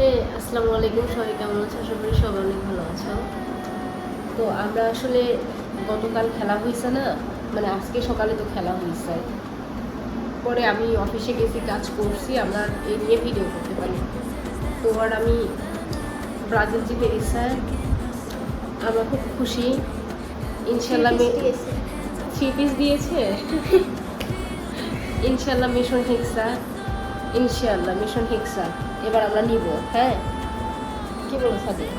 হ্যাঁ, আসসালামু আলাইকুম। সবাই কেমন আছো? আশা করি সবাই অনেক ভালো আছো। তো আমরা আসলে গতকাল খেলা হয়েছে না, মানে আজকে সকালে তো খেলা হয়েছে। পরে আমি অফিসে গেছি, কাজ করছি, আমরা এই নিয়ে ভিডিও করতে পারি। তো আর আমি ব্রাজিল জিতে গেছে, আমরা খুব খুশি। ইনশাল্লাহ 3 পিস দিয়েছে। ইনশাল্লাহ মিশন হিক্সা, ইনশাল্লাহ মিশন হিক্সা এবার আমরা নিব। হ্যাঁ, কি বলো সাদিয়া?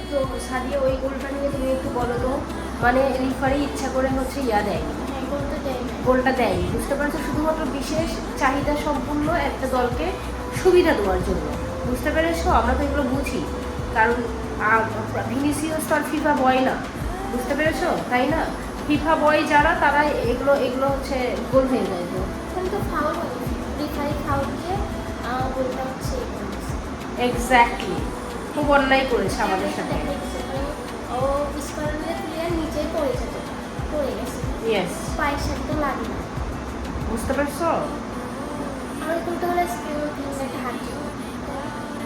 তো সাদিয়া, ওই গোলটা নিয়ে তুমি একটু বলো তো। মানে রেফারি ইচ্ছা করে হচ্ছে দেয়নি, গোলটা দেয়নি, বুঝতে পারছো? শুধুমাত্র বিশেষ চাহিদা সম্পূর্ণ একটা দলকে সুবিধা দেওয়ার জন্য, বুঝতে পেরেছো? আমরা তো এগুলো বুঝি, কারণ ভিনিসিয়াস তো আর ফিফা বয় না, বুঝতে পেরেছো? তাই না? ফিফা বয় যারা, তারা এগুলো এগুলো হচ্ছে গোল হয়ে যায়। তো কিন্তু ফাউল হয়, রেফারি ফাউল দিয়ে গোলটা হচ্ছে এক্স্যাক্টলি, খুব অন্যায় করেছে আমাদের সাথে। ও স্কটল্যান্ডের প্লেয়ার নিচেই পড়ে গেছে। ইয়েস, পায়ের সাথে তো লাগে না, বুঝতে পারছো? আর কিন্তু হলে একটা হাঁটি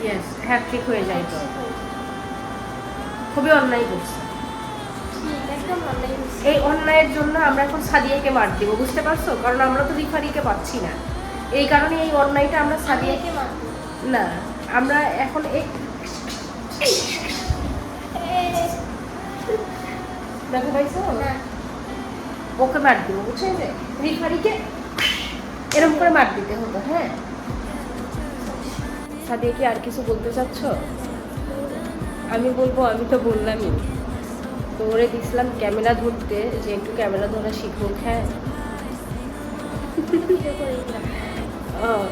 ইয়েস, হ্যাট্রিক হয়ে যায়। তো খুবই অন্যায় করছে। একদম অন্যায় হচ্ছে। এই অন্যায়ের জন্য আমরা এখন সাদিয়াকে মার দিব, বুঝতে পারছো? কারণ আমরা তো রিফারিকে পাচ্ছি না, এই কারণে এই অন্যায়টা আমরা সাদিয়াকে না, আমরা এখন দেখো পাইছো না, ওকে মার দিব, বুঝছো? যে রিফারিকে এরকম করে মার দিতে হতো। হ্যাঁ সাদিয়া, কি আর কিছু বলতে চাচ্ছ? আমি বলবো, আমি তো বললামই তো, ওরে দিছিলাম ক্যামেরা ধরতে, যে একটু ক্যামেরা ধরা শিখুক। হ্যাঁ,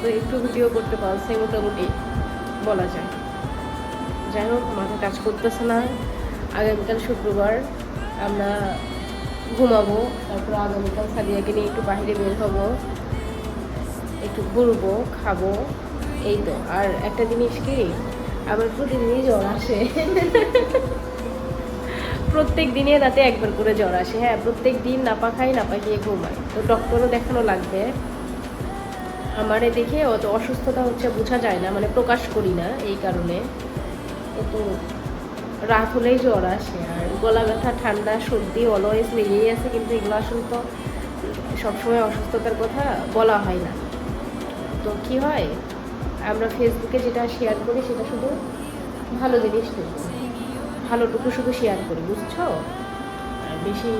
তো একটু ভিডিও করতে পারছে মোটামুটি বলা যায়। যাই হোক, মাথা কাজ করতেছে না। আগামীকাল শুক্রবার আমরা ঘুমাবো, তারপর আগামীকাল সাদিয়াকে নিয়ে একটু বাইরে বের হবো, একটু ঘুরবো, খাবো, এই তো। আর একটা জিনিস কি, আমার প্রতিদিনই জ্বর আসে। প্রত্যেক দিনে রাতে একবার করে জ্বর আসে। হ্যাঁ, প্রত্যেক দিন নাপা খাই, নাপা খেয়ে ঘুমাই। তো ডক্টরও দেখানো লাগবে। আমারে দেখে অত অসুস্থতা হচ্ছে বোঝা যায় না, মানে প্রকাশ করি না এই কারণে। কিন্তু রাত হলেই জ্বর আসে, আর গলা ব্যথা, ঠান্ডা, সর্দি অলওয়েজ লেগেই আছে। কিন্তু এগুলো আসলে তো সবসময় অসুস্থতার কথা বলা হয় না। তো কি হয়, আমরা ফেসবুকে যেটা শেয়ার করি সেটা শুধু ভালো জিনিসটুকু, ভালোটুকু শুধু শেয়ার করি, বুঝছো? বেশি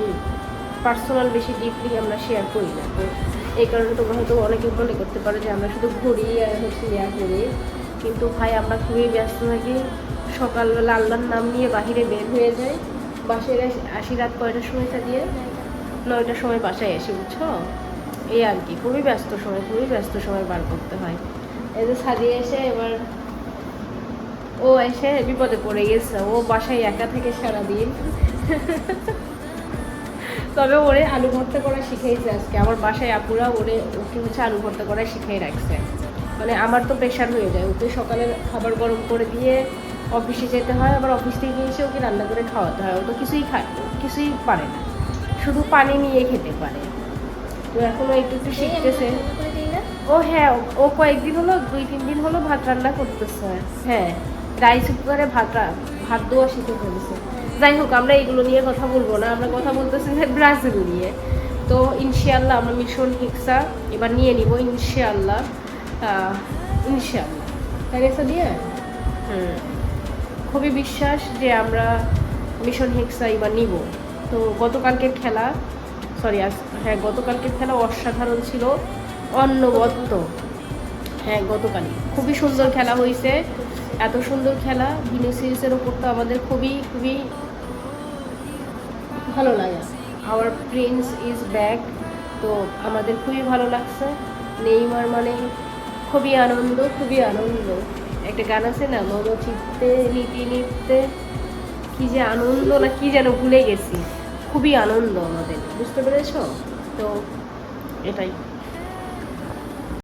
পার্সোনাল, বেশি ডিপলি আমরা শেয়ার করি না। তো এই কারণে তোমরা হয়তো অনেকে মনে করতে পারো যে আমরা শুধু ঘুরি আর হচ্ছে করি। কিন্তু ভাই, আমরা খুবই ব্যস্ত থাকি। সকালবেলা আল্লাহর নাম নিয়ে বাহিরে বের হয়ে যাই, বাসায় আসি রাত কয়টার সময় দিয়ে 9টার সময় বাসায় আসি, বুঝছো? এই আর কি, খুবই ব্যস্ত সময় বার করতে হয়। এই যে সাজিয়ে এসে এবার ও এসে বিপদে পড়ে গেছে, ও বাসায় একা থেকে সারাদিন। তবে ওরে আলু ভর্তা করা শিখাইছে আজকে আমার বাসায় আপুরা, ওকে হচ্ছে আলু ভর্তা করা শিখাই রাখছে। মানে আমার তো প্রেশার হয়ে যায়, ওকে সকালের খাবার গরম করে দিয়ে অফিসে যেতে হয়, আবার অফিস থেকে এসে ওকে রান্না করে খাওয়াতে হয়। ও তো কিছুই পারে না, শুধু পানি নিয়ে খেতে পারে। তো এখনো একটু শিখতেছে ও। হ্যাঁ, ও কয়েকদিন হলো, 2-3 দিন হলো ভাত রান্না করতেছে। হ্যাঁ, রাইস কুকারে ভাত দেওয়া শিখে ফেলেছে। যাই হোক, আমরা এগুলো নিয়ে কথা বলবো না, আমরা কথা বলতেছি যে ব্রাজিল নিয়ে। তো ইনশাআল্লাহ আমরা মিশন হিক্সা এবার নিয়ে নিব, ইনশাআল্লাহ। তাই গেছে দিয়ে খুবই বিশ্বাস যে আমরা মিশন হিক্সা এবার নিব। তো গতকালকের খেলা অসাধারণ ছিল, অন্যবদ্য। হ্যাঁ, গতকালই খুবই সুন্দর খেলা হয়েছে। এত সুন্দর খেলা, ভিনিসিয়াসের ওপর তো আমাদের খুবই খুবই ভালো লাগে। Our prince is back. তো আমাদের খুবই ভালো লাগছে। নেইমার মানে খুবই আনন্দ। একটা গান আছে না, মন চিত্তে নিতে কি যে আনন্দ, না কি যেন ভুলে গেছি। খুবই আনন্দ আমাদের, বুঝতে পেরেছো? তো এটাই।